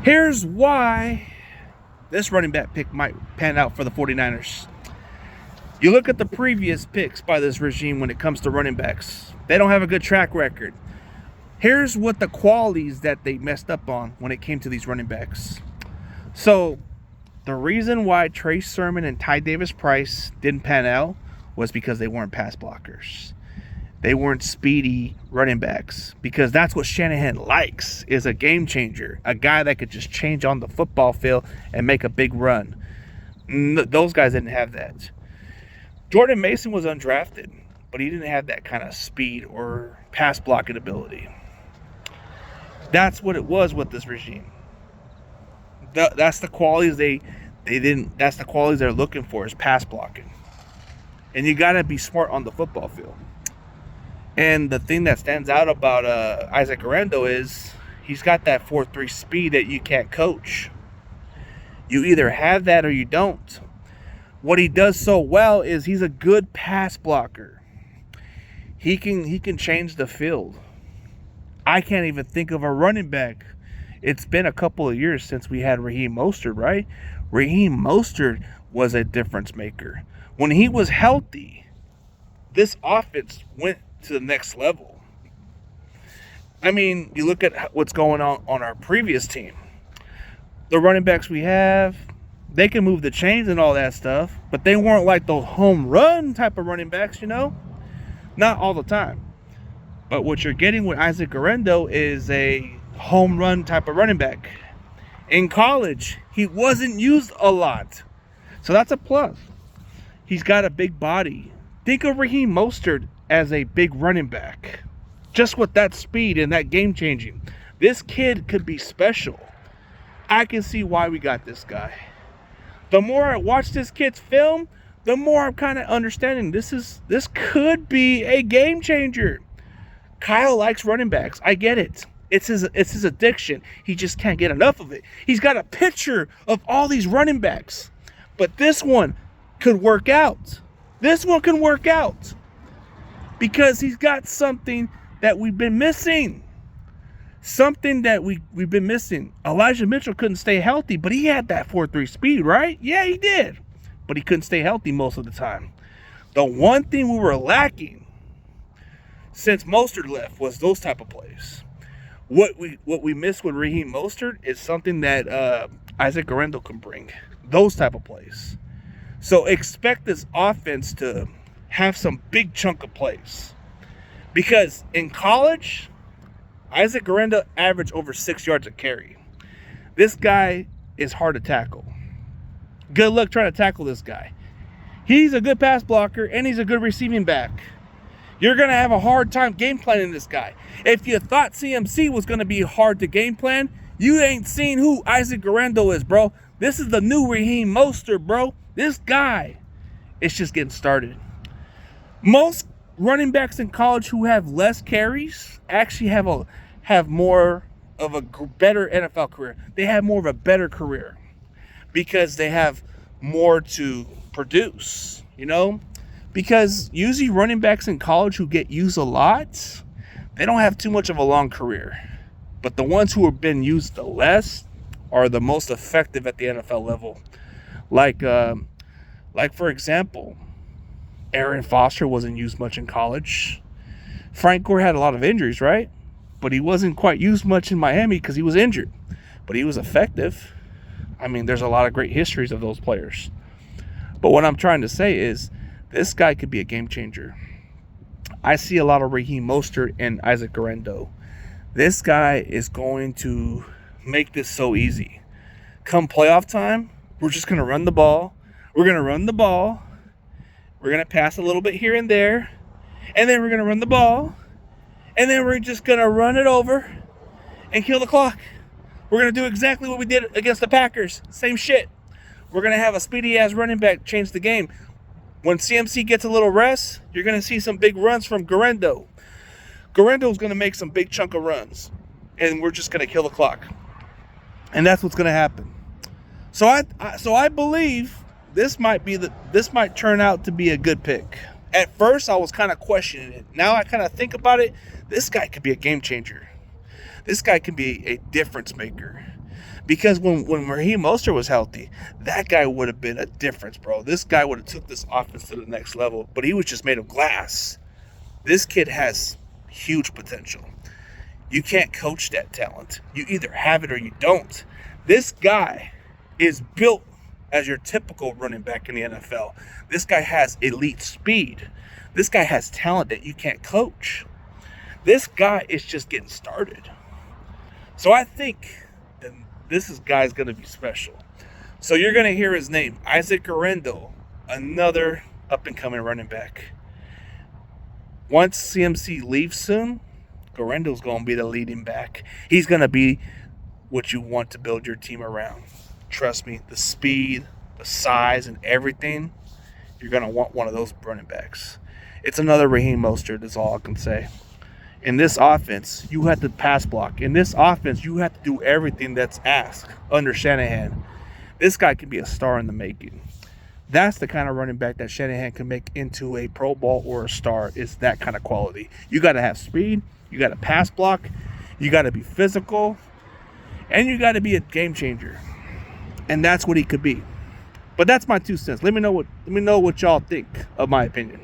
Here's why this running back pick might pan out for the 49ers. You look at the previous picks by this regime when it comes to running backs. They don't have a good track record. Here's what the qualities that they messed up on when it came to these running backs. So the reason why Trey Sermon and Ty Davis-Price didn't pan out was because they weren't pass blockers. They weren't speedy running backs, because that's what Shanahan likes, is a game changer, a guy that could just change on the football field and make a big run. Those guys didn't have that. Jordan Mason was undrafted, but he didn't have that kind of speed or pass blocking ability. That's what it was with this regime. That's the qualities they didn't. That's the qualities they're looking for, is pass blocking. And you got to be smart on the football field. And the thing that stands out about Isaac Guerendo is he's got that 4.3 speed that you can't coach. You either have that or you don't. What he does so well is he's a good pass blocker. He can change the field. I can't even think of a running back. It's been a couple of years since we had Raheem Mostert, right? Raheem Mostert was a difference maker. When he was healthy, this offense went to the next level. I mean, you look at what's going on our previous team. The running backs we have, they can move the chains and all that stuff, but they weren't like those home run type of running backs, Not all the time. But what you're getting with Isaac Guerendo is a home run type of running back. In college, he wasn't used a lot. So that's a plus. He's got a big body. Think of Raheem Mostert as a big running back. Just with that speed and that game changing. This kid could be special. I can see why we got this guy. The more I watch this kid's film, the more I'm kind of understanding this could be a game changer. Kyle likes running backs. I get it. It's his addiction. He just can't get enough of it. He's got a picture of all these running backs. But this one could work out. This one can work out. Because he's got something that we've been missing. Something that we've been missing. Elijah Mitchell couldn't stay healthy, but he had that 4.3 speed, right? Yeah, he did. But he couldn't stay healthy most of the time. The one thing we were lacking since Mostert left was those type of plays. What we missed with Raheem Mostert is something that Isaac Guerendo can bring. Those type of plays. So expect this offense to have some big chunk of plays. Because in college, Isaac Guerendo averaged over 6 yards a carry. This guy is hard to tackle. Good luck trying to tackle this guy. He's a good pass blocker, and he's a good receiving back. You're going to have a hard time game planning this guy. If you thought CMC was going to be hard to game plan, you ain't seen who Isaac Guerendo is, bro. This is the new Raheem Mostert, bro. This guy is just getting started. Most running backs in college who have less carries actually have more of a better NFL career. They have more of a better career because they have more to produce, Because usually running backs in college who get used a lot, they don't have too much of a long career. But the ones who have been used the less are the most effective at the NFL level. Like for example, Aaron Foster wasn't used much in college. Frank Gore had a lot of injuries, right? But he wasn't quite used much in Miami because he was injured. But he was effective. I mean, there's a lot of great histories of those players. But what I'm trying to say is this guy could be a game changer. I see a lot of Raheem Mostert and Isaac Guerendo. This guy is going to make this so easy. Come playoff time, we're just going to run the ball. We're going to run the ball. We're going to pass a little bit here and there. And then we're going to run the ball. And then we're just going to run it over and kill the clock. We're going to do exactly what we did against the Packers. Same shit. We're going to have a speedy-ass running back change the game. When CMC gets a little rest, you're going to see some big runs from Guerendo. Guerendo's going to make some big chunk of runs. And we're just going to kill the clock. And that's what's going to happen. So I believe this might turn out to be a good pick. At first, I was kind of questioning it. Now I kind of think about it. This guy could be a game changer. This guy can be a difference maker. Because when Raheem Mostert was healthy, that guy would have been a difference, bro. This guy would have took this offense to the next level, but he was just made of glass. This kid has huge potential. You can't coach that talent. You either have it or you don't. This guy is built as your typical running back in the NFL. This guy has elite speed. This guy has talent that you can't coach. This guy is just getting started. So I think this guy's going to be special. So you're going to hear his name, Isaac Guerendo, another up-and-coming running back. Once CMC leaves soon, Guerendo's going to be the leading back. He's going to be what you want to build your team around. Trust me, the speed, the size, and everything, you're going to want one of those running backs. It's another Raheem Mostert is all I can say. In this offense, you have to pass block. In this offense, you have to do everything that's asked under Shanahan. This guy could be a star in the making. That's the kind of running back that Shanahan can make into a Pro Bowl or a star, is that kind of quality. You got to have speed. You got to pass block. You got to be physical. And you got to be a game changer. And that's what he could be. But that's my 2 cents. Let me know what y'all think of my opinion.